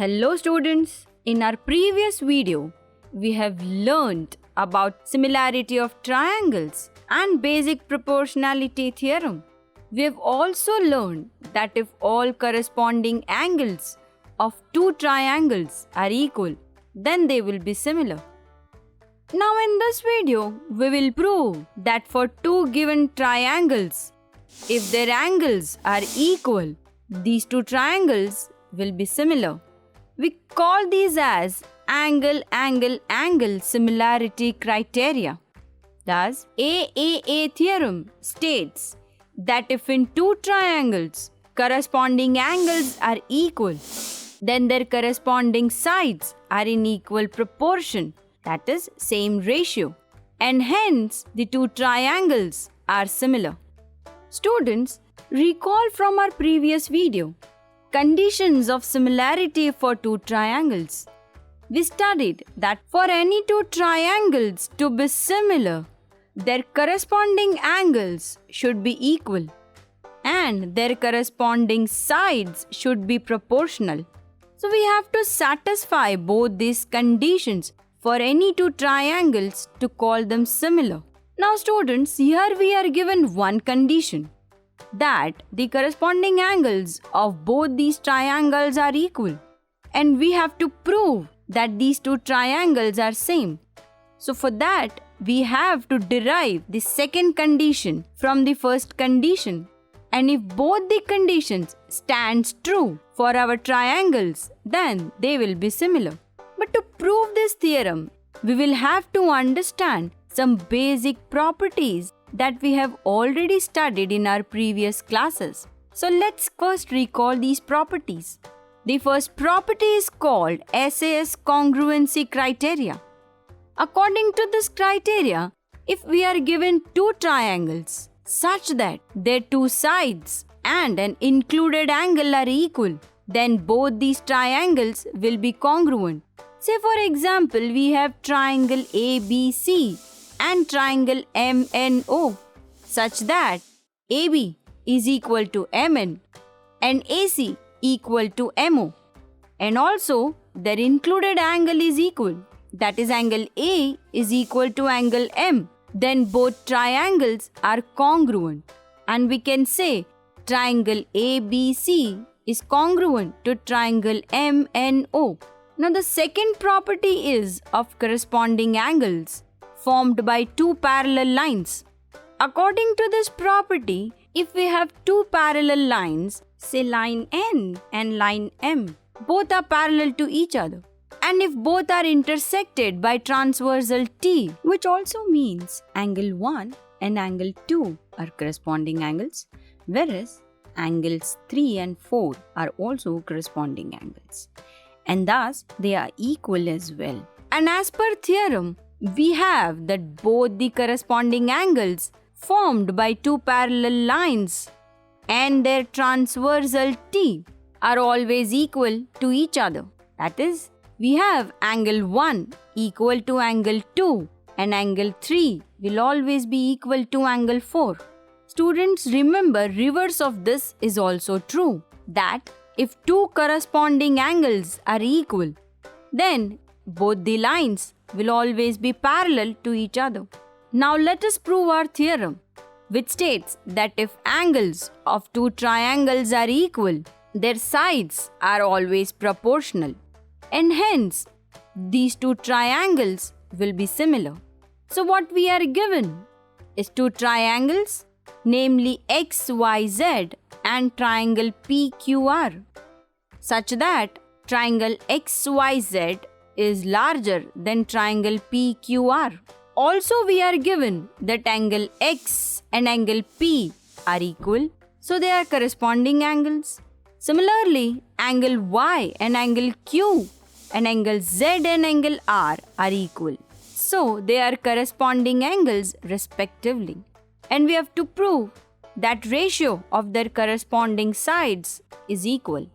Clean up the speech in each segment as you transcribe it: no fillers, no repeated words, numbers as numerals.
Hello students, in our previous video, we have learned about similarity of triangles and basic proportionality theorem. We have also learned that if all corresponding angles of two triangles are equal, then they will be similar. Now in this video, we will prove that for two given triangles, if their angles are equal, these two triangles will be similar. We call these as angle similarity criteria. Thus, Aaa Theorem states that if in two triangles corresponding angles are equal, then their corresponding sides are in equal proportion, that is, same ratio, and hence the two triangles are similar. Students, recall from our previous video conditions of similarity for two triangles. We studied that for any two triangles to be similar, their corresponding angles should be equal and their corresponding sides should be proportional. So we have to satisfy both these conditions for any two triangles to call them similar. Now students, here we are given one condition, that the corresponding angles of both these triangles are equal, and we have to prove that these two triangles are same. So for that, we have to derive the second condition from the first condition, and if both the conditions stands true for our triangles, then they will be similar. But to prove this theorem, we will have to understand some basic properties that we have already studied in our previous classes. So let's first recall these properties. The first property is called Sas Congruency Criteria. According to this criteria, if we are given two triangles such that their two sides and an included angle are equal, then both these triangles will be congruent. Say for example, we have triangle ABC and triangle MNO such that AB is equal to MN and AC equal to MO, and also their included angle is equal, that is angle A is equal to angle M, then both triangles are congruent, and we can say triangle ABC is congruent to triangle MNO. Now the second property is of corresponding angles formed by two parallel lines. According to this property, if we have two parallel lines, say line N and line M, both are parallel to each other, and if both are intersected by transversal T, which also means angle 1 and angle 2 are corresponding angles, whereas angles 3 and 4 are also corresponding angles, and thus they are equal as well. And as per theorem, we have that both the corresponding angles formed by two parallel lines and their transversal T are always equal to each other. That is, we have angle 1 equal to angle 2 and angle 3 will always be equal to angle 4. Students, remember, reverse of this is also true, that if two corresponding angles are equal, then both the lines will always be parallel to each other. Now let us prove our theorem, which states that if angles of two triangles are equal, their sides are always proportional, and hence these two triangles will be similar. So what we are given is two triangles, namely XYZ and triangle PQR, such that triangle XYZ is larger than triangle PQR. Also, we are given that angle X and angle P are equal, so they are corresponding angles. Similarly, angle Y and angle Q and angle Z and angle R are equal, so they are corresponding angles respectively. And we have to prove that ratio of their corresponding sides is equal.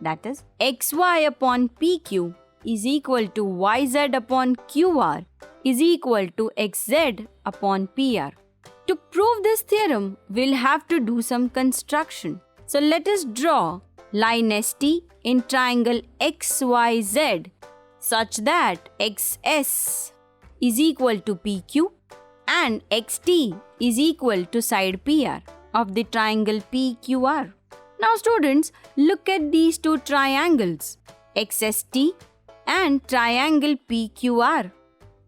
That is, XY upon PQ is equal to YZ upon QR is equal to XZ upon PR. To prove this theorem, we'll have to do some construction. So let us draw line ST in triangle XYZ such that XS is equal to PQ and XT is equal to side PR of the triangle PQR. Now students, look at these two triangles, XST and triangle PQR.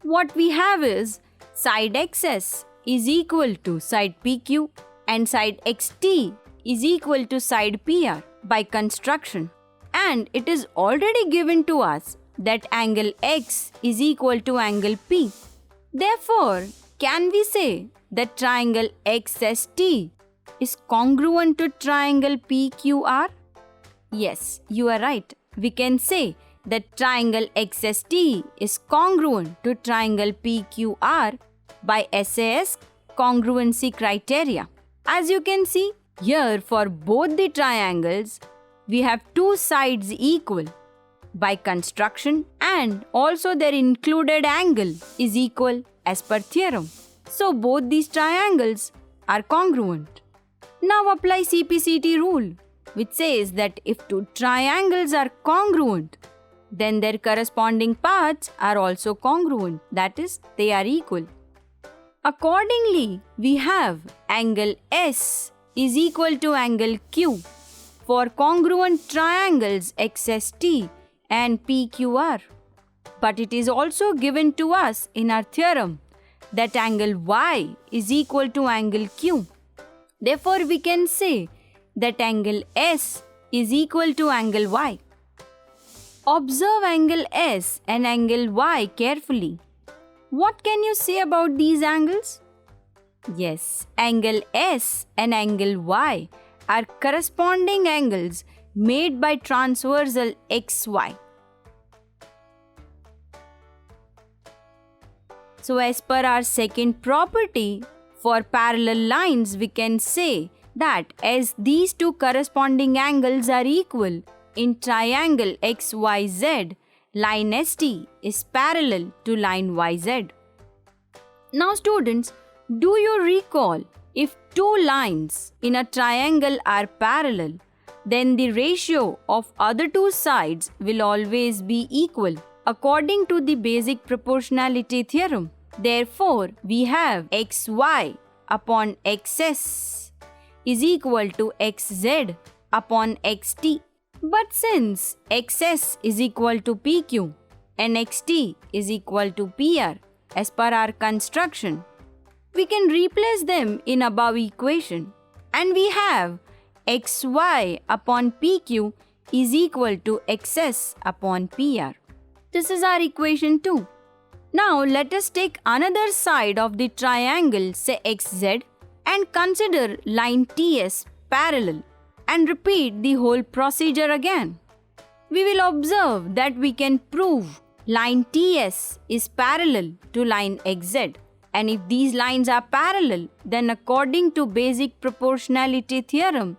What we have is side XS is equal to side PQ and side XT is equal to side PR by construction. And it is already given to us that angle X is equal to angle P. Therefore, can we say that triangle XST is congruent to triangle PQR? Yes, you are right. We can say that triangle XST is congruent to triangle PQR by Sas Congruency Criteria. As you can see, here for both the triangles, we have two sides equal by construction and also their included angle is equal as per theorem. So both these triangles are congruent. Now apply Cpct rule, which says that if two triangles are congruent, then their corresponding paths are also congruent, that is, they are equal. Accordingly, we have angle S is equal to angle Q for congruent triangles XST and PQR. But it is also given to us in our theorem that angle Y is equal to angle Q. Therefore, we can say that angle S is equal to angle Y. Observe angle S and angle Y carefully. What can you say about these angles? Yes, angle S and angle Y are corresponding angles made by transversal XY. So as per our second property, for parallel lines we can say that as these two corresponding angles are equal in triangle XYZ, line ST is parallel to line YZ. Now students, do you recall if two lines in a triangle are parallel, then the ratio of other two sides will always be equal according to the basic proportionality theorem. Therefore, we have XY upon XS is equal to XZ upon XT. But since XS is equal to PQ and XT is equal to PR as per our construction, we can replace them in above equation and we have XY upon PQ is equal to XS upon PR. This is our equation 2. Now let us take another side of the triangle, say XZ, and consider line TS parallel and repeat the whole procedure again. We will observe that we can prove line TS is parallel to line XZ. And if these lines are parallel, then according to basic proportionality theorem,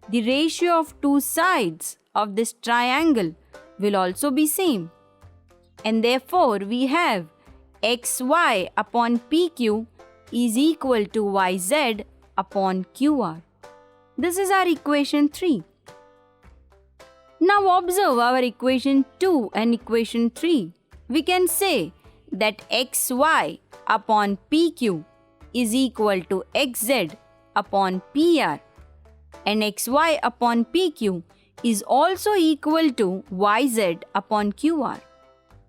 the ratio of two sides of this triangle will also be same. And therefore, we have XY upon PQ is equal to YZ upon QR. This is our equation 3. Now observe our equation 2 and equation 3. We can say that XY upon PQ is equal to XZ upon PR and XY upon PQ is also equal to YZ upon QR.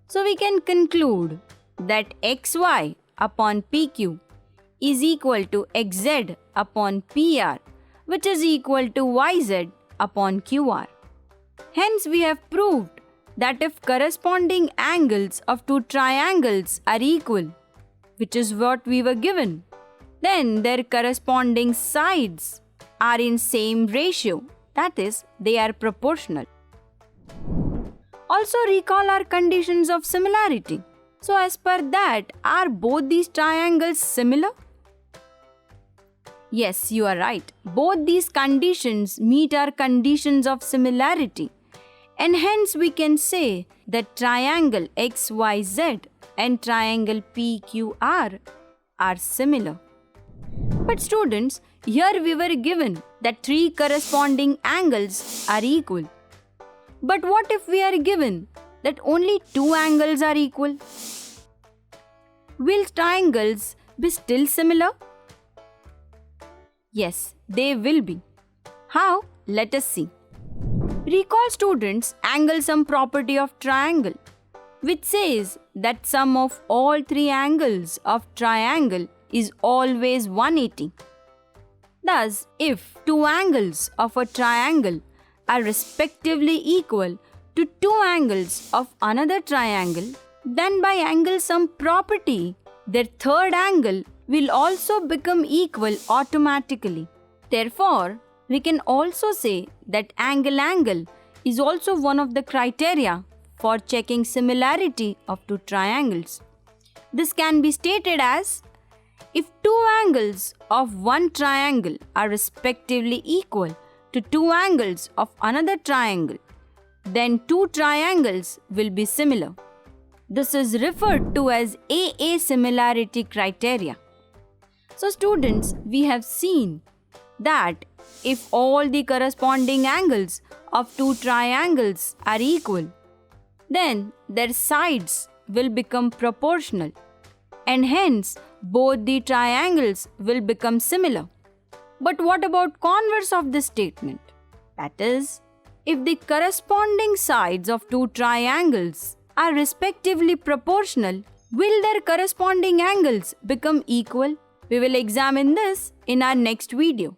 So we can conclude that XY upon PQ is equal to XZ upon PR, which is equal to YZ upon QR. Hence, we have proved that if corresponding angles of two triangles are equal, which is what we were given, then their corresponding sides are in same ratio, that is, they are proportional. Also recall our conditions of similarity. So as per that, are both these triangles similar? Yes, you are right. Both these conditions meet our conditions of similarity. And hence we can say that triangle XYZ and triangle PQR are similar. But students, here we were given that 3 corresponding angles are equal. But what if we are given that only 2 angles are equal? Will triangles be still similar? Yes, they will be. How? Let us see. Recall students angle sum property of triangle, which says that sum of all 3 angles of triangle is always 180. Thus, if 2 angles of a triangle are respectively equal to 2 angles of another triangle, then by angle sum property, their third angle will also become equal automatically. Therefore, we can also say that angle is also one of the criteria for checking similarity of 2 triangles. This can be stated as, if 2 angles of one triangle are respectively equal to 2 angles of another triangle, then 2 triangles will be similar. This is referred to as Aaa Similarity Criteria. So students, we have seen that if all the corresponding angles of 2 triangles are equal, then their sides will become proportional, and hence both the triangles will become similar. But what about converse of this statement? That is, if the corresponding sides of 2 triangles are respectively proportional, will their corresponding angles become equal? We will examine this in our next video.